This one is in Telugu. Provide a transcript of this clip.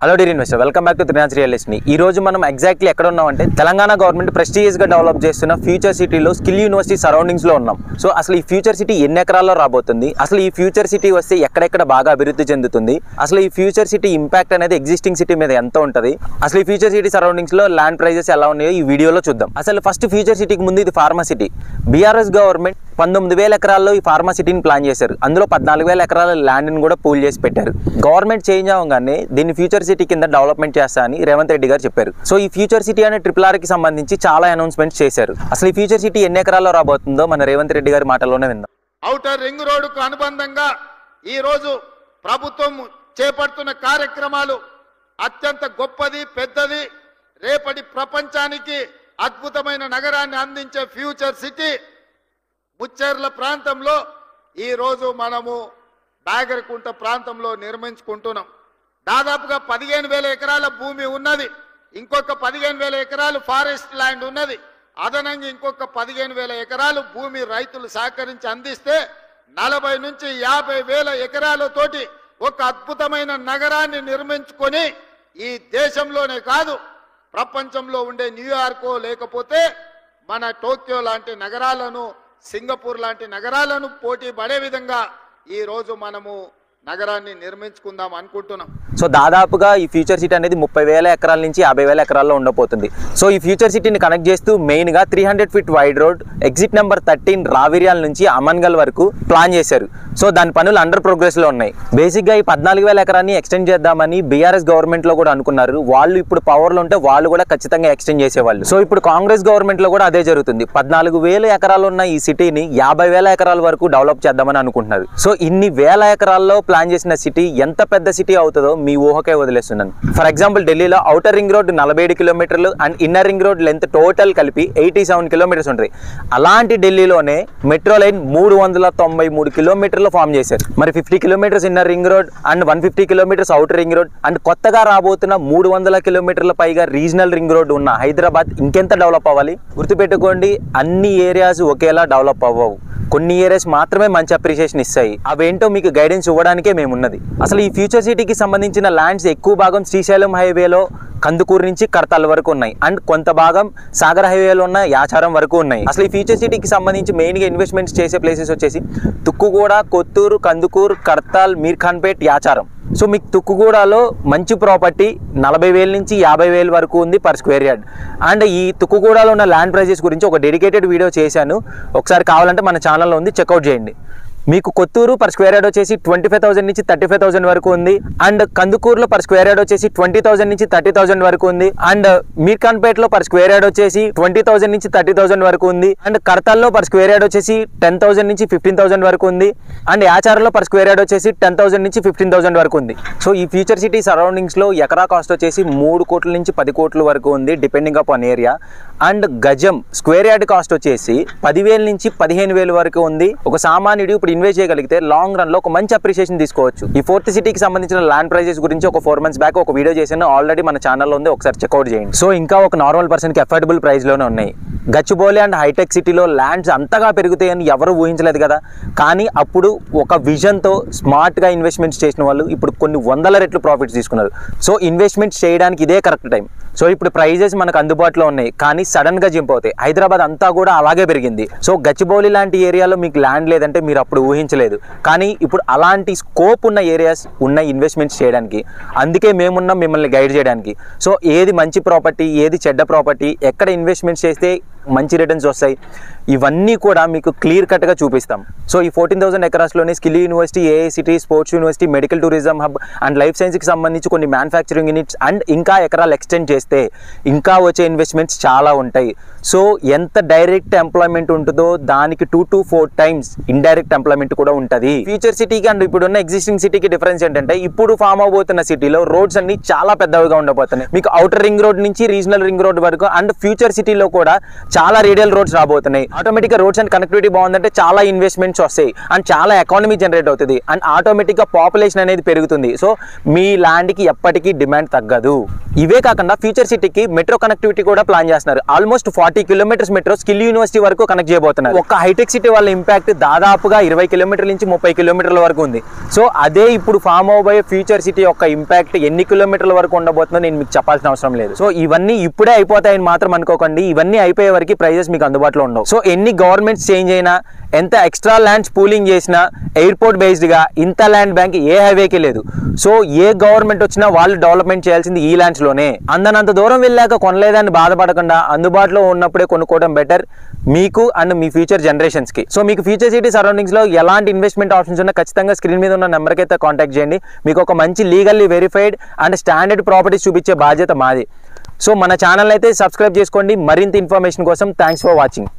Hello dear investor, welcome back to Trinath real estate. ఈ రోజు మనం ఎగ్జాక్ట్లీ ఎక్కడ ఉన్నామంటే తెలంగాణ గవర్నమెంట్ ప్రెస్టీజియస్ గా డెవలప్ చేస్తున్న ఫ్యూచర్ సిటీలో స్కిల్ యూనివర్సిటీ సరౌండింగ్స్ లో ఉన్నాం. సో అసలు ఈ ఫ్యూచర్ సిటీ ఎన్ని ఎకరాల్లో రాబోతుంది, అసలు ఈ ఫ్యూచర్ సిటీ వస్తే ఎక్కడెక్కడ బాగా అభివృద్ధి చెందుతుంది, అసలు ఈ ఫ్యూచర్ సిటీ ఇంపాక్ట్ అనేది ఎగ్జిస్టింగ్ సిటీ మీద ఎంత ఉంటుంది, అసలు ఈ ఫ్యూచర్ సిటీ సరౌండింగ్స్ లో ల్యాండ్ ప్రైజెస్ ఎలా ఉన్నాయో ఈ వీడియోలో చూద్దాం. అసలు ఫస్ట్ ఫ్యూచర్ సిటీకి ముందు ఇది ఫార్మా సిటీ. బీఆర్ఎస్ గవర్నమెంట్ 19,000 ఎకరాల్లో ఈ ఫార్మా సిటీని ప్లాన్ చేశారు. అందులో 14,000 ఎకరాల ల్యాండ్ని కూడా పూల్ చేసి పెట్టారు. గవర్నమెంట్ చేంజ్ అవ్వగానే దీన్ని ఫ్యూచర్ సిటీ కింద డెవలప్మెంట్ చేస్తా అని రేవంత్ రెడ్డి గారు చెప్పారు. సో ఈ ఫ్యూచర్ సిటీ అనే RRR కి సంబంధించి చాలా అనౌన్స్మెంట్స్ చేశారు. అసలు ఈ ఫ్యూచర్ సిటీ ఎన్ని ఎకరాల్లో రాబోతుందో మన రేవంత్ రెడ్డి గారి మాటల్లోనే విందాం. ఔటర్ రింగ్ రోడ్డుకు అనుబంధంగా ఈ రోజు ప్రభుత్వం చేపడుతున్న కార్యక్రమాలు అత్యంత గొప్పది, పెద్దది. రేపటి ప్రపంచానికి అద్భుతమైన నగరాన్ని అందించే ఫ్యూచర్ సిటీ ముచ్చెర్ల ప్రాంతంలో ఈరోజు మనము బాగరకుంట ప్రాంతంలో నిర్మించుకుంటున్నాం. దాదాపుగా 15,000 ఎకరాల భూమి ఉన్నది. ఇంకొక 15,000 ఎకరాలు ఫారెస్ట్ ల్యాండ్ ఉన్నది. అదనంగా ఇంకొక 15,000 ఎకరాలు భూమి రైతులు సహకరించి అందిస్తే 40 నుంచి 50,000 ఎకరాలతోటి ఒక అద్భుతమైన నగరాన్ని నిర్మించుకొని ఈ దేశంలోనే కాదు ప్రపంచంలో ఉండే న్యూయార్కో లేకపోతే మన టోక్యో లాంటి నగరాలను, సింగపూర్ లాంటి నగరాలను పోటీ పడే విధంగా ఈ రోజు మనము నగరాన్ని నిర్మించుకుందాం అనుకుంటున్నాం. సో దాదాపుగా ఈ ఫ్యూచర్ సిటీ అనేది 30,000 ఎకరాల నుంచి 50,000 ఎకరాల్లో ఉండబోతుంది. సో ఈ ఫ్యూచర్ సిటీని కనెక్ట్ చేస్తూ మెయిన్గా 300 feet wide road exit number 13 Raviryal నుంచి అమన్గల్ వరకు ప్లాన్ చేశారు. సో దాని పనులు అండర్ ప్రోగ్రెస్లో ఉన్నాయి. బేసిక్గా ఈ 14,000 ఎకరాన్ని ఎక్స్టెండ్ చేద్దామని బీఆర్ఎస్ గవర్నమెంట్లో కూడా అనుకున్నారు. వాళ్ళు ఇప్పుడు పవర్లో ఉంటే వాళ్ళు కూడా ఖచ్చితంగా ఎక్స్టెండ్ చేసేవాళ్ళు. సో ఇప్పుడు కాంగ్రెస్ గవర్నమెంట్లో కూడా అదే జరుగుతుంది. 14,000 ఎకరాలు ఉన్న ఈ సిటీని 50,000 ఎకరాల వరకు డెవలప్ చేద్దామని అనుకుంటున్నారు. సో ఇన్ని వేల ఎకరాల్లో ప్లాన్ చేసిన సిటీ ఎంత పెద్ద సిటీ అవుతుందో మీ ఊహకే వదిలేస్తున్నాను. ఫర్ ఎగ్జాంపుల్ ఢిల్లీలో ఔటర్ రింగ్ రోడ్ 47 కిలోమీటర్లు and inner ring road length total కలిపి 87 కిలోమీటర్స్ ఉంటాయి. అలాంటి ఢిల్లీలోనే మెట్రో లైన్ 393 కిలోమీటర్లు ఫామ్ చేశారు. మరి 50 kilometres inner ring road and 150 kilometres outer ring road and కొత్తగా రాబోతున్న 300 కిలోమీటర్ల పైగా రీజనల్ రింగ్ రోడ్ ఉన్న హైదరాబాద్ ఇంకెంత డెవలప్ అవ్వాలి? గుర్తుపెట్టుకోండి, అన్ని ఏరియాస్ ఒకేలా డెవలప్ అవ్వవు. కొన్ని ఏరియాస్ మాత్రమే మంచి అప్రిషియేషన్ ఇస్తాయి. అవేంటో మీకు గైడెన్స్ ఇవ్వడానికే మేమున్నది. అసలు ఈ ఫ్యూచర్ సిటీకి సంబంధించిన ల్యాండ్స్ ఎక్కువ భాగం శ్రీశైలం హైవేలో కందుకూరు నుంచి కర్తాల్ వరకు ఉన్నాయి అండ్ కొంత భాగం సాగర్ హైవేలో ఉన్న యాచారం వరకు ఉన్నాయి. అసలు ఈ ఫ్యూచర్ సిటీకి సంబంధించి మెయిన్గా ఇన్వెస్ట్మెంట్స్ చేసే ప్లేసెస్ వచ్చేసి తుక్కుగూడ, కొత్తూరు, కందుకూరు, కర్తాల్, మీర్ఖాన్పేట్, యాచారం. సో మీకు తుక్కుగూడలో మంచి ప్రాపర్టీ 40,000 నుంచి 50,000 వరకు ఉంది పర్ స్క్వేర్ యార్డ్. అండ్ ఈ తుక్కుగూడలో ఉన్న ల్యాండ్ ప్రైజెస్ గురించి ఒక డెడికేటెడ్ వీడియో చేశాను. ఒకసారి కావాలంటే మన ఛానల్లో ఉంది, చెక్అవుట్ చేయండి. మీకు కొత్తూరు పర్ స్క్వేర్ యార్డ్ వచ్చేసి 25,000 నుంచి 35,000 వరకు ఉంది. అండ్ కందుకూరులో పర్ స్క్వేర్ యార్డ్ వచ్చేసి 20,000 నుంచి 30,000 వరకు ఉంది. అండ్ మీర్ఖాన్పేట్లో పర్ స్క్వేర్ యార్డ్ వచ్చేసి 20,000 నుంచి 30,000 వరకు ఉంది. అండ్ కర్తాల్లో పర్ స్క్వేర్ యార్డ్ వచ్చేసి 10,000 నుంచి 15,000 వరకు ఉంది. అండ్ యాచారంలో పర్ స్క్వేర్ యార్డ్ వచ్చేసి 10,000 నుంచి 15,000 వరకు ఉంది. సో ఈ ఫ్యూచర్ సిటీ సరౌండింగ్స్లో ఎకరా కాస్ట్ వచ్చేసి 3 కోట్ల నుంచి 10 కోట్ల వరకు ఉంది డిపెండింగ్ అపాన్ ఏరియా. అండ్ గజం స్క్వేర్ యార్డ్ కాస్ట్ వచ్చేసి 10,000 నుంచి 15,000 వరకు ఉంది. ఒక సామాన్యుడు ఇప్పుడు ఇన్వెస్ట్ చేయగలిగితే లాంగ్ రన్ లో ఒక మంచి అప్రిషియేషన్ తీసుకోవచ్చు. ఈ ఫోర్త్ సిటీకి సంబంధించిన ల్యాండ్ ప్రైజెస్ గురించి ఒక 4 months బ్యాక్ ఒక వీడియో చేశాను, ఆల్రెడీ మన ఛానల్లో ఉంది, ఒకసారి చెక్అవుట్ చేయండి. సో ఇంకా ఒక నార్మల్ పర్సన్ కి అఫోర్డబుల్ ప్రైస్ లోనే ఉన్నాయి. గచ్చిబౌలి అండ్ హైటెక్ సిటీలో ల్యాండ్స్ అంతగా పెరుగుతాయని ఎవరు ఊహించలేదు కదా. కానీ అప్పుడు ఒక విజన్తో స్మార్ట్గా ఇన్వెస్ట్మెంట్స్ చేసిన వాళ్ళు ఇప్పుడు కొన్ని 100 రెట్లు ప్రాఫిట్స్ తీసుకున్నారు. సో ఇన్వెస్ట్మెంట్స్ చేయడానికి ఇదే కరెక్ట్ టైం. సో ఇప్పుడు ప్రైజెస్ మనకు అందుబాటులో ఉన్నాయి కానీ సడన్గా జంప్ అవుతాయి. హైదరాబాద్ అంతా కూడా అలాగే పెరిగింది. సో గచ్చిబౌలి లాంటి ఏరియాలో మీకు ల్యాండ్ లేదంటే మీరు అప్పుడు ఊహించలేదు. కానీ ఇప్పుడు అలాంటి స్కోప్ ఉన్న ఏరియాస్ ఉన్న ఇన్వెస్ట్మెంట్స్ చేయడానికి, అందుకే మేమున్నాం మిమ్మల్ని గైడ్ చేయడానికి. సో ఏది మంచి ప్రాపర్టీ, ఏది చెడ్డ ప్రాపర్టీ, ఎక్కడ ఇన్వెస్ట్మెంట్స్ చేస్తే మంచి రిటర్న్స్ వస్తాయి, ఇవన్నీ కూడా మీకు క్లియర్ కట్గా చూపిస్తాం. సో ఈ 14,000 ఎకరాస్లోనే skill university, AICTE, sports university, medical tourism hub and life సైన్స్కి సంబంధించి కొన్ని మ్యానుఫ్యాక్చరింగ్ యూనిట్స్ అండ్ ఇంకా ఎకరాలు ఎక్స్టెండ్ చేస్తే ఇంకా వచ్చే ఇన్వెస్ట్మెంట్స్ చాలా ఉంటాయి. సో ఎంత డైరెక్ట్ ఎంప్లాయ్మెంట్ ఉంటుందో దానికి 2 to 4 times ఇండైరెక్ట్ ఎంప్లాయ్మెంట్ కూడా ఉంటుంది. ఫ్యూచర్ సిటీకి అండ్ ఇప్పుడున్న ఎగ్జిస్టింగ్ సిటీకి డిఫరెన్స్ ఏంటంటే ఇప్పుడు ఫామ్ అవబోతున్న సిటీలో రోడ్స్ అన్ని చాలా పెద్దవిగా ఉండబోతున్నాయి. మీకు ఔటర్ రింగ్ రోడ్ నుంచి రీజనల్ రింగ్ రోడ్ వరకు అండ్ ఫ్యూచర్ సిటీలో కూడా చాలా రేడియల్ రోడ్స్ రాబోతున్నాయి. ఆటోమేటిక్గా రోడ్స్ అండ్ కనెక్టివిటీ బాగుందంటే చాలా ఇన్వెస్ట్మెంట్స్ వస్తాయి అండ్ చాలా ఎకానమీ జనరేట్ అవుతుంది అండ్ ఆటోమేటిక్గా పాపులేషన్ అనేది పెరుగుతుంది. సో మీ ల్యాండ్కి ఎప్పటికీ డిమాండ్ తగ్గదు. ఇవే కాకుండా ఫ్యూచర్ సిటీకి మెట్రో కనెక్టివిటీ కూడా ప్లాన్ చేస్తున్నారు. Almost 40 kilometres metro skill university వరకు కనెక్ట్ చేయబోతున్నారు. ఒక హైటెక్ సిటీ వాళ్ళ ఇంపాక్ట్ దాదాపుగా 20 కిలోమీటర్ల నుంచి 30 కిలోమీటర్ల వరకు ఉంది. సో అదే ఇప్పుడు ఫామ్ అవబోయే ఫ్యూచర్ సిటీ యొక్క ఇంపాక్ట్ ఎన్ని కిలోమీటర్ల వరకు ఉండబోతుందో నేను మీకు చెప్పాల్సిన అవసరం లేదు. సో ఇవన్నీ ఇప్పుడే అయిపోతాయని మాత్రం అనుకోకండి. ఇవన్నీ అయిపోయే వరకు ప్రైజెస్ మీకు అందుబాటులో ఉండవు. సో ఎన్ని గవర్నమెంట్స్ చేంజ్ అయినా, ఎంత ఎక్స్ట్రా ల్యాండ్స్ పూలింగ్ చేసినా, ఎయిర్పోర్ట్ బేస్డ్గా ఇంత ల్యాండ్ బ్యాంక్ ఏ హైవేకి లేదు. సో ఏ గవర్నమెంట్ వచ్చినా వాళ్ళు డెవలప్మెంట్ చేయాల్సింది ఈ ల్యాండ్స్లోనే. అందనంత దూరం వెళ్ళాక కొనలేదని బాధపడకుండా అందుబాటులో ఉన్నప్పుడే కొనుక్కోవడం బెటర్ మీకు అండ్ మీ ఫ్యూచర్ జనరేషన్స్కి. సో మీకు ఫ్యూచర్ సిటీ సరౌండింగ్స్లో ఎలాంటి ఇన్వెస్ట్మెంట్ ఆప్షన్స్ ఉన్నా ఖచ్చితంగా స్క్రీన్ మీద ఉన్న నెంబర్కి అయితే కాంటాక్ట్ చేయండి. మీకు ఒక మంచి legally verified and standard properties చూపించే బాధ్యత మాది. సో మన ఛానల్ అయితే సబ్స్క్రైబ్ చేసుకోండి. మరింత ఇన్ఫర్మేషన్ కోసం థ్యాంక్స్ ఫర్ వాచింగ్.